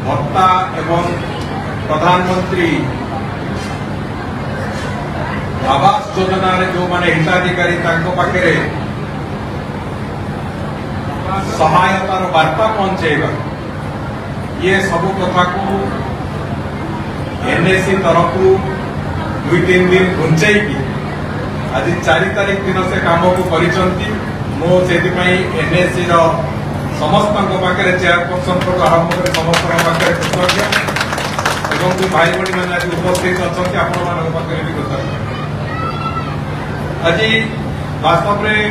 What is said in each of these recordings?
भत्ता एवं प्रधानमंत्री आवास योजना रे जो माने हिताधिकारी पाखे सहायतार वार्ता पहुंचेगा ये सब कथा को एनएससी तरफ 2-3 दिन घुंचई आज 4 तारीख दिन से काम को करिसंती मो सेतिपई एनएससी रो समस्त पाखे चेयरपर्सन को आरंभ कर समस्त पाखे कृतज्ञ एवं जो भाई भाई मैंने आज उपस्थित अच्छा आपण मान पाखे भी कृतज्ञ। आज वास्तव में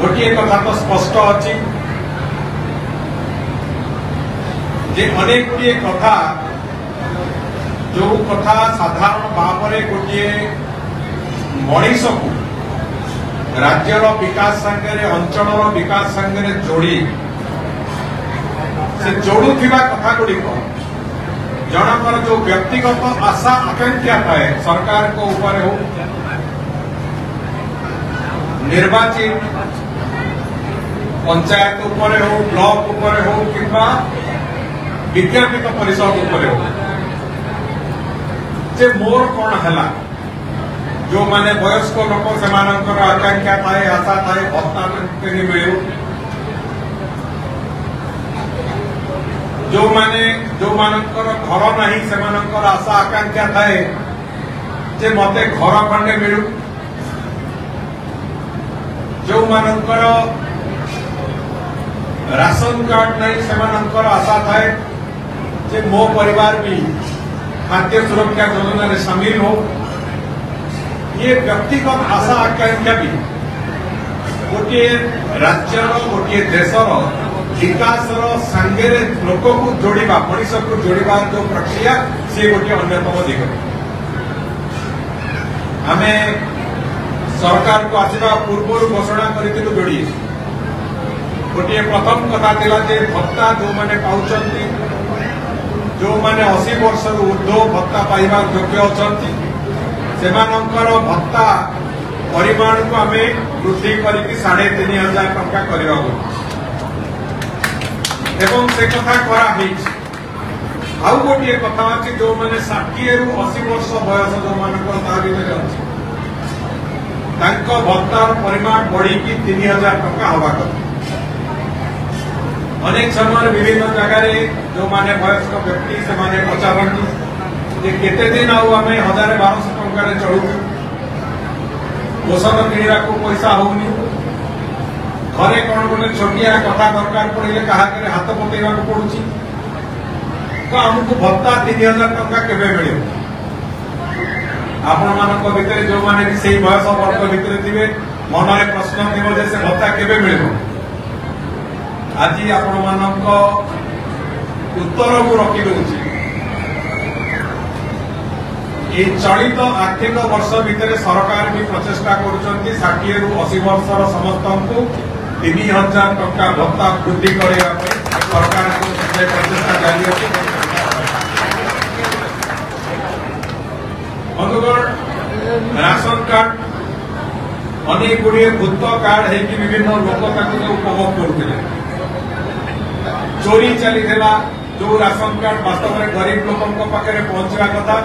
गोटे कथा तो स्पष्ट अच्छी जे अनेक गुड़िए कथा जो कथा साधारण भाव में गोटे मनीष को राज्यर विकास संगे अंचल विकास संगे जोड़ी से जोड़ुवा कथा गुड़िक जनकर जो व्यक्तिगत आशा आकांक्षा थाए सरकार को ऊपर हो निर्वाचित पंचायत ऊपर हो ब्लॉक ऊपर हो किंबा विज्ञापित परिषद ऊपर हो जे मोर कौन है जो माने वयस्क लोक से आकांक्षा थाए आशा थाए भत्ता मिले जो माने जो मानकर घर नहीं से आशा आकांक्षा थाए जे मते घर खंडे मिलू जो मानकर राशन कार्ड नहीं से आशा थाए जे मो परिवार भी खाद्य सुरक्षा योजना में शामिल हो ये व्यक्तिगत आशा आकांक्षा भी गोटे राज्यर गोटे देशर विकास सांगे लोक को जोड़ा मनीष को जोड़ा जो प्रक्रिया सी गोटे अन्यतम दिग आम सरकार को आसवा पूर्व घोषणा करूँ जोड़ी गोटे प्रथम कथा थिला जे भत्ता जो माने पाउचंती जो माने 80 वर्ष ऊर्ध्व भत्ता पाइबा योग्य अछंती सेमानंकर भत्ता परिमाण को आम वृद्धि करके 3500 टंका करवा एवं से कथा करा आउ गोटे कथा अच्छी जो मैंने 60 ରୁ 80 वर्ष बयस जो मान भत्तार परिमाण बढ़ी 3000 टंका हवा कथा अनेक समय विभिन्न जगह जो माने वयस्क व्यक्ति से माने पचारती केते दिन आम 1000-1200 टंका चलू औषध किणा को पैसा होनी घरे कौन गोटे छोटिया कथा दरकार पड़े क्या हाथ पतेवा पड़ुची तो आमको भत्ता 3000 टंका केवे मिले आपण मान भितर जो मैंने से बयस वर्ग भितर थे मन में प्रश्न थी से भत्ता केवे मिले आज आपण मान उत्तर को रखी दूसरी ये चलित आर्थिक वर्ष भितर सरकार भी प्रचेषा कर 60 ରୁ 80 वर्षर समस्त को 3000 टंका भत्ता वृद्धि करने सरकार को प्रचेषा जारी अच्छी बंधुगण राशन कार्ड अनेक गुड़िए भूत कार्ड है विभिन्न लोक उपभोग करुले चोरी चली जो राशन कार्ड वास्तव में गरीब लोकों पाखे पहुंचवा कथा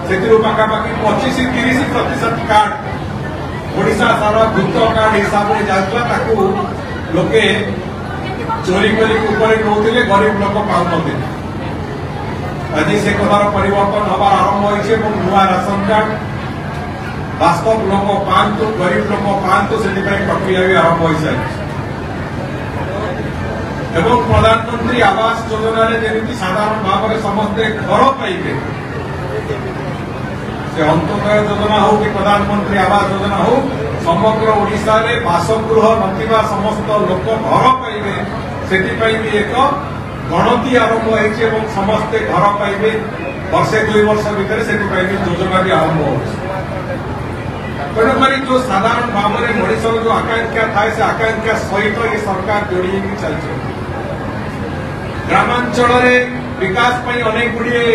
से पाखापाखि 25-30% कार्ड ओडिशा सारा भूत कार्ड हिसाब से जाता लोके चोरी करुले गरीब लोक पाऊन आज से कथार परिवर्तन हवा आरंभ होती नुआ राशन कार्ड वास्तव लोक पातु गरीब लोक पातु से प्रक्रिया भी आरंभ हो सारी एवं प्रधानमंत्री आवास योजना जमी साधारण भाव में समस्ते घर पाइबे से अंत्योदय योजना हो कि प्रधानमंत्री आवास योजना हो समग्र ओडिशा रे बासगृह नथिबा समस्त लोक घर पाइबे सेतिपई भी एक गणति आरंभ होइछि एवं समस्ते घर पाइबे वर्षे 2 वर्ष भीतर सेतिपई भी योजना भी आरंभ हो तेणुक जो साधारण भाव में मनीष जो आकांक्षा थाए से आकांक्षा सहित ये सरकार जोड़ी चलती ग्रामांचल विकास पर अनेक गुड़िए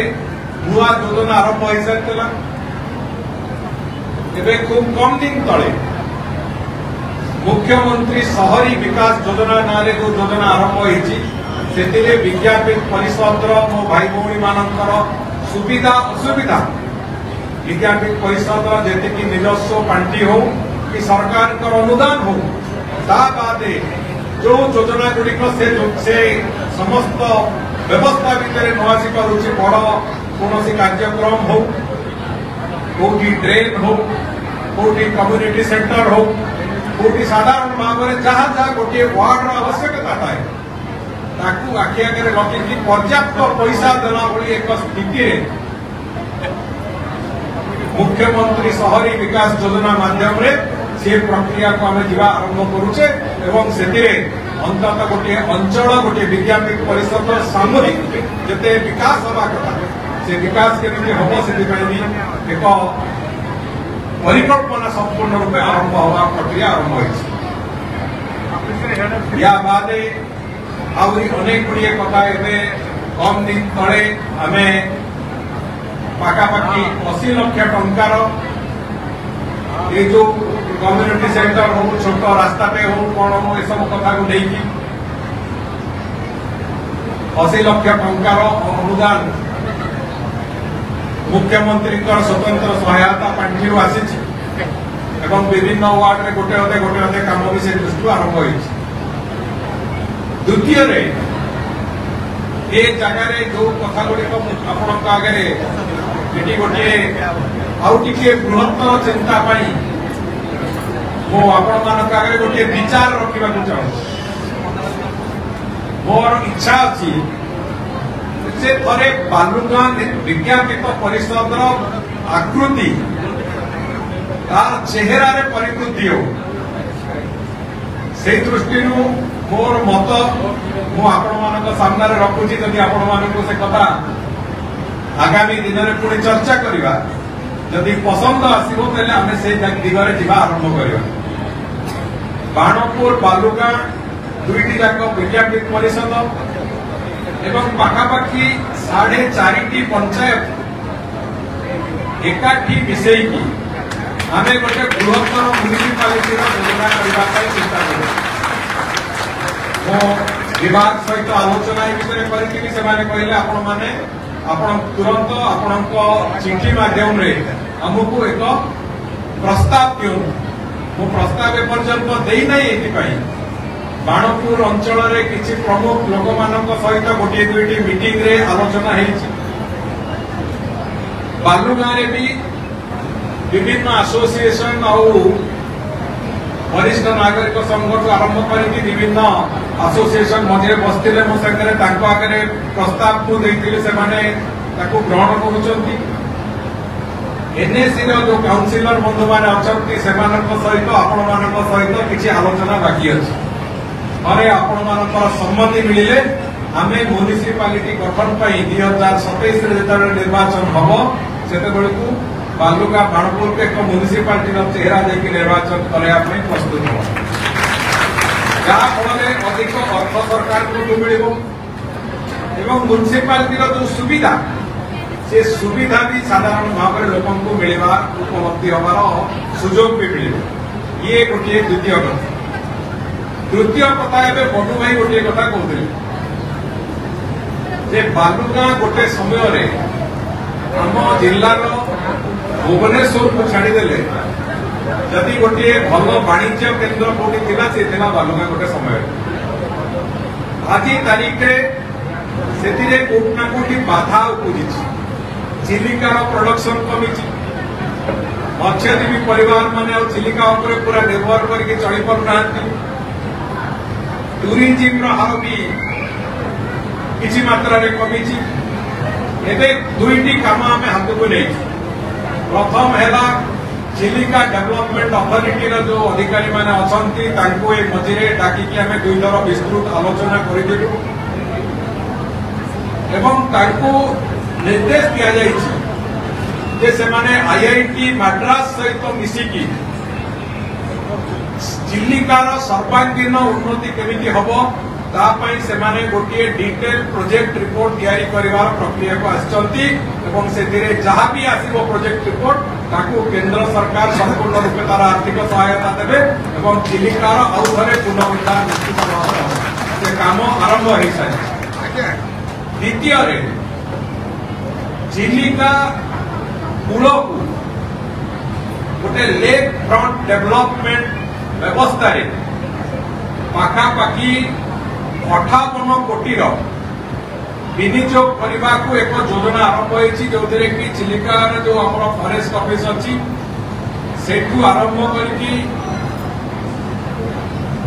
नुआ योजना आरंभ हो सारी खूब कम दिन तले मुख्यमंत्री शहरी विकास योजना ना जो योजना आरंभ होती से विज्ञापन परिषद मो भाई भौणी मानकर सुविधा असुविधा विज्ञापन परिषद जी निजस्व पांटि हो कि सरकार अनुदान हो ता बादे जो योजना गुड़िक से समस्त व्यवस्था भितर न आसी पारुछि बड़ कौन कार्यक्रम हो कोठी ड्रेन हो कोठी कम्युनिटी सेंटर हो कोठी साधारण भाव में जहाँ जहाँ गोटे वार्ड आवश्यकता थाए ताकू आखि आगे रखिकी पर्याप्त पैसा देला भली एक स्थिति मुख्यमंत्री शहरी विकास योजना माध्यम से प्रक्रिया को आम जा आरंभ करुचे एवं से अंततः गोटे अंचल गोटे विज्ञापन परिषद सामूहिक जिते विकास हवा कथा से विकास केମିତି हम से एक परिकल्पना संपूर्ण रूप आरंभ हवा प्रक्रिया आरंभ हो या बादे आहरी अनेक गुड़िए कथा कम दिन तले आम पाखापाखि 80 लाख टंकार ये जो कम्युनिटी सेंटर हो छोट रास्ताटे हो कौन हो ये सब कथा को लेकिन 80 लाख टंकार अनुदान मुख्यमंत्री स्वतंत्र सहायता पांठि आसी विभिन्न वार्ड में गोटे अधे कम भी से दृष्टि आरंभ हो द्वितीय ये जगार जो कथा गुड़िक आपण आगे गोटे आउ टे बृहत्तर चिंता आगे गोटे विचार रखा चाहूँ मोर इच्छा अच्छी से थे बालुगां विज्ञापित परिषद आकृति तार चेहरा रे परिपूर्ति हो से दृष्टि मोर मत मुझे सामने रखुची जदि आपण से कथा आगामी दिन में पुणी चर्चा करवा जदि पसंद आसो आम से दिगरे जा आरंभ करवा बाणपुर बालुगां दुईटी जाक विज्ञापित परिषद एवं पाखापाखि 4.5 पंचायत एकाठी मिसेकी आम गोटे बृहत्तर म्युनिसिपालिटी योजना करने चिंता कर विभाग सहित आलोचना कहले आपण तुरंत आपण चिठी माध्यम आमको एक प्रस्ताव दियो मो प्रस्ताव एपर्यंत देना ये बाणपुर अंचल किसी प्रमुख लोक मान सहित गोटे दुईटी मीटिंग रे आलोचना बालुगां रे भी विभिन्न एसोसिएशन और वरिष्ठ नागरिक संघ आरंभ कर विभिन्न एसोसिएशन मझे बसते मो सागर आगे प्रस्ताव को ग्रहण कर एनएसी जो काउंसिलर बंधु मैंने अच्छा सहित आपण मान सहित किसी आलोचना बाकी अच्छी अरे आपण मान सम्मति मिले आम म्युनिसिपालिटी गठन 2027 निर्वाचन हम से बालुगां बाणपुर को एक म्युनिसिपालिटी चेहरा देखिए निर्वाचन करने प्रस्तुत हो जहाँफल अधिक अर्थ सरकार को मिल म्युनिसिपालिटी जो सुविधा से सुविधा भी साधारण भाव में लोक मिलवा उपलब्धि हमार सुजोग भी मिले ये गोटे द्वितीय कथा तृतीय कथा एवं बड़ू भाई गोटे कथा कहते बालुगां गोटे समय आम जिलार भुवनेश्वर को छाड़देले जदि गोटे भल वाणिज्य केन्द्र कौटी सी बालुगां गोटे समय आज तारीख से कोटना कोटी बाधा उपजी चिलिकार प्रोडक्शन कमी मत्स्यजीवी परिवार माने चिलिका पूरा निर्भर करके चली पारना टूरिज्म हार भी किसी मात्रा कमी दुईटी काम आम हाथ को नहीं प्रथम है चिलिका डेवलपमेंट अथॉरिटी जो अधिकारी माने अच्छा मझे डाकिकी आम 2 थर विस्तृत आलोचना करूँ निर्देश दि जाए आईआईटी मद्रास सहित मिसिकी चिलिकार सर्वांगीन उन्नति केमिति हबो तापाई सेमाने गोटे डिटेल प्रोजेक्ट रिपोर्ट तैयारी करिवार प्रक्रिया को आछंती एवं सेतिरे जहाँ भी आसीबो प्रोजेक्ट रिपोर्ट ताकू केंद्र सरकार संपूर्ण रूपे तार आर्थिक सहायता देबे एवं चिलिकार आउ थरे पुनरुद्धार निश्चित भाव से काम आरंभ हो सारी द्वितीय चिलिका कूल को गोटे लेक फ्रंट डेवलपमेंट व्यवस्था पाखापाखि 58 कोटी विनियोग करने को एक योजना आरंभ होती जो कि चिलिकार जो आम फरेस्ट ऑफिस अच्छी सेठू आरंभ करके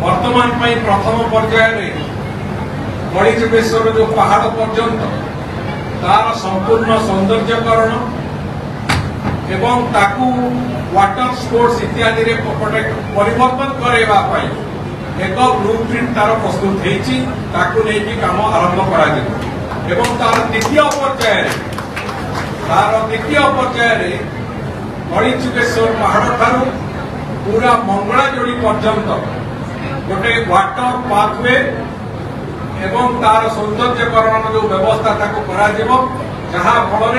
वर्तमान प्रथम पर्याय बड़ीचुकेश्वर जो पहाड़ पर्यंत तार संपूर्ण सौंदर्यकरण एवं ताकू वाटर स्पोर्ट्स इत्यादि रे परिवर्तन करवा एक ब्लूप्रिंट तार प्रस्तुत होती काम आरंभ कर तार द्वितीय पर्याय बड़ीचुकेश्वर पहाड़ ठारू पूरा मंगलाजोड़ी पर्यंत गोटे वाटर पाथवे एवं तार सौंदर्यकरण जो व्यवस्था जहाँ फल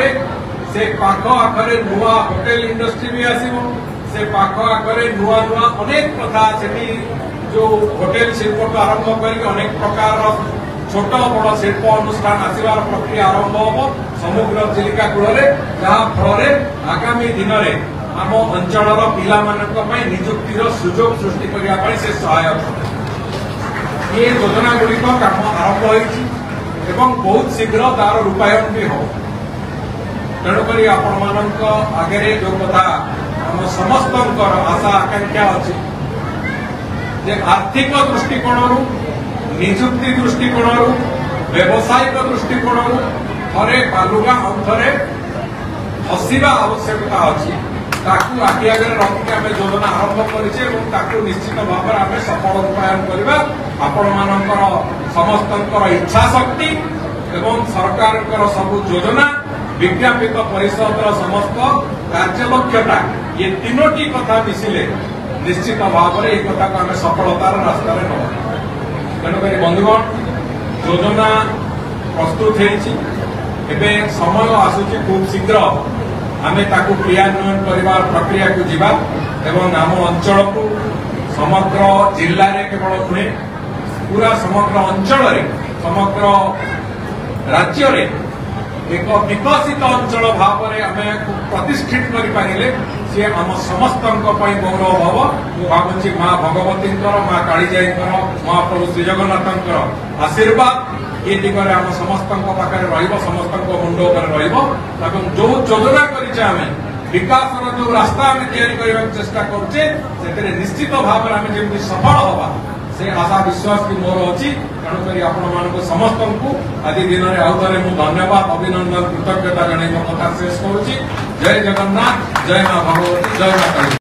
से पाख आखरे नुआ होटेल इंडस्ट्री भी आसो से पाख आखरे नुआ नुआ अनेक प्रथा से जो होटेल शिल्प आरंभ कर अनेक प्रकार छोट बड़ शिल्प अनुष्ठान आसवार प्रक्रिया आरंभ हम समुद्र चिलिका कूल जहाँ फल आगामी दिन में आम अंचल पिला निजुक्तिर सुजोग सृष्टि करने से सहायक ये योजना गुड़िक काम आरंभ हो बहुत शीघ्र तार रूपायन भी हो तेणुक आपण आगे जो कथा आम समस्त आशा आकांक्षा अच्छी आर्थिक दृष्टिकोण निजुक्ति दृष्टिकोण व्यावसायिक दृष्टिकोण थे बालुगा अंथरे हसवा आवश्यकता अच्छी ताकू आखि आगे रखिक आम योजना आरंभ कर निश्चित भाव में आम सफल रूपायन करवा आपण मानकर समस्त इच्छा शक्ति एवं सरकार सबू योजना विज्ञापित परिषद समस्त कार्यदक्षता ये तीनोटी कथा मिसिले निश्चित भाव में एक कथा को आम सफलतार रास्तार नवा तेणुक बंधुगण योजना प्रस्तुत होती समय आसूची खूब शीघ्र आम क्रियान्वयन कर प्रक्रिया को जीवा एवं आम अंचल को समग्र जिले में केवल नुहे पूरा समग्र अंचल समग्र राज्य एक विकसित अंचल भाव में आम प्रतिष्ठित करें सी आम समस्त गौरव हम मुझे भावुँ माँ भगवती माँ कालीजाई महाप्रभु श्रीजगन्नाथ आशीर्वाद ये दिगरे आम समस्त पाखे समस्त मुंड पर जो योजना करें विकास जो रास्ता आम या चेष्टा करें निश्चित भाव में आम जमी सफल हवा से आशा विश्वास की मोर अच्छी तेणुक आपण समस्त को आज दिन में आउ थे मुझे धन्यवाद अभिनंदन कृतज्ञता जन कथा शेष करुच्ची जय जगन्नाथ जय माँ भगवती जय माँ काली।